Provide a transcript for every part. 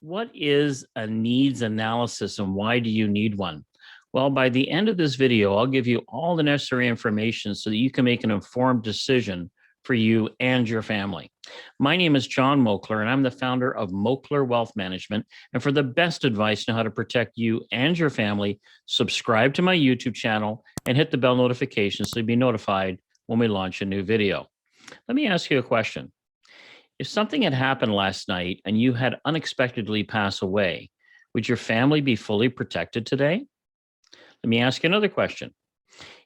What is a needs analysis and why do you need one? Well, by the end of this video, I'll give you all the necessary information so that you can make an informed decision for you and your family. My name is John Moakler, and I'm the founder of Moakler Wealth Management. And for the best advice on how to protect you and your family, subscribe to my YouTube channel and hit the bell notification so you'll be notified when we launch a new video. Let me ask you a question. If something had happened last night and you had unexpectedly pass away, would your family be fully protected today? Let me ask you another question.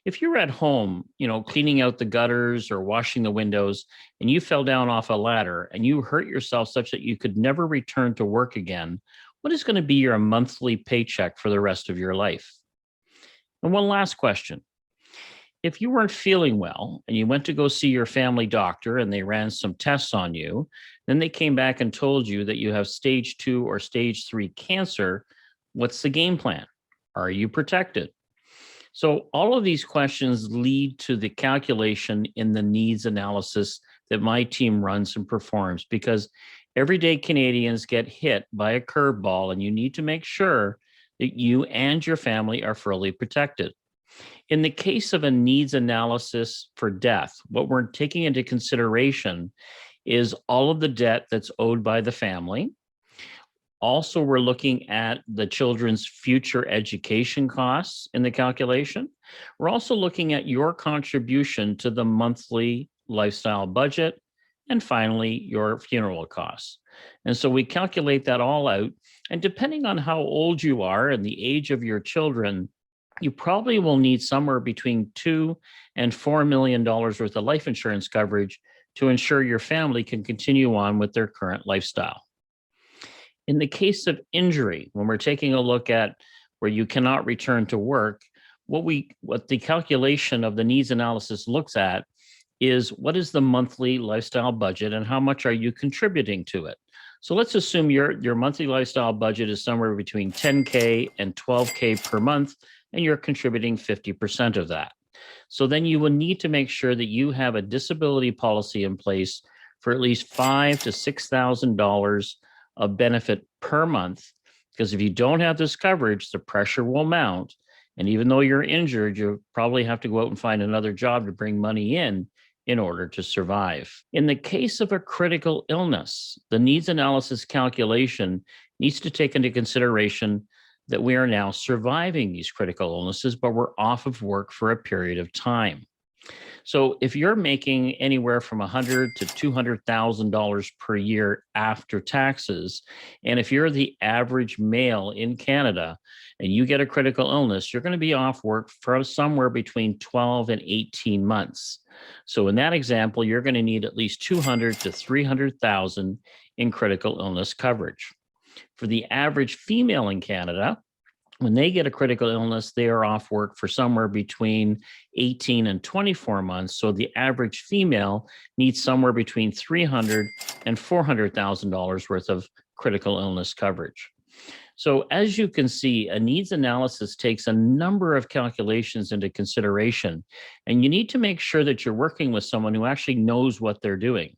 If you're at home, cleaning out the gutters or washing the windows, and you fell down off a ladder and you hurt yourself such that you could never return to work again, what is going to be your monthly paycheck for the rest of your life? And one last question. If you weren't feeling well and you went to go see your family doctor and they ran some tests on you, then they came back and told you that you have stage 2 or stage 3 cancer, what's the game plan? Are you protected? So all of these questions lead to the calculation in the needs analysis that my team runs and performs, because everyday Canadians get hit by a curveball and you need to make sure that you and your family are fully protected. In the case of a needs analysis for death, what we're taking into consideration is all of the debt that's owed by the family. Also, we're looking at the children's future education costs in the calculation. We're also looking at your contribution to the monthly lifestyle budget, and finally, your funeral costs. And so we calculate that all out. And depending on how old you are and the age of your children, you probably will need somewhere between $2 and $4 million worth of life insurance coverage to ensure your family can continue on with their current lifestyle. In the case of injury, when we're taking a look at where you cannot return to work, what the calculation of the needs analysis looks at is what is the monthly lifestyle budget and how much are you contributing to it? So let's assume your monthly lifestyle budget is somewhere between $10K and $12K per month, and you're contributing 50% of that. So then you will need to make sure that you have a disability policy in place for at least $5,000 to $6,000 of benefit per month, because if you don't have this coverage, the pressure will mount. And even though you're injured, you probably have to go out and find another job to bring money in order to survive. In the case of a critical illness, the needs analysis calculation needs to take into consideration that we are now surviving these critical illnesses, but we're off of work for a period of time. So if you're making anywhere from $100,000 to $200,000 per year after taxes, and if you're the average male in Canada and you get a critical illness, you're going to be off work for somewhere between 12 and 18 months. So in that example, you're going to need at least $200,000 to $300,000 in critical illness coverage. For the average female in Canada, when they get a critical illness, they are off work for somewhere between 18 and 24 months. So the average female needs somewhere between $300,000 and $400,000 worth of critical illness coverage. So as you can see, a needs analysis takes a number of calculations into consideration, and you need to make sure that you're working with someone who actually knows what they're doing.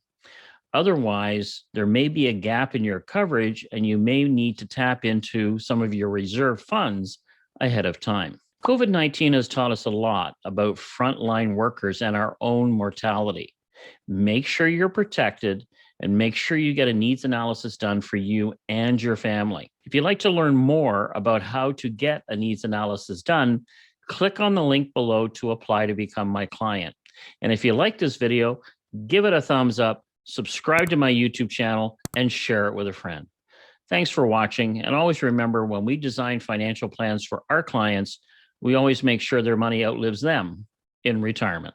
Otherwise, there may be a gap in your coverage and you may need to tap into some of your reserve funds ahead of time. COVID-19 has taught us a lot about frontline workers and our own mortality. Make sure you're protected and make sure you get a needs analysis done for you and your family. If you'd like to learn more about how to get a needs analysis done, click on the link below to apply to become my client. And if you like this video, give it a thumbs up, subscribe to my YouTube channel, and share it with a friend. Thanks for watching. And always remember, when we design financial plans for our clients, we always make sure their money outlives them in retirement.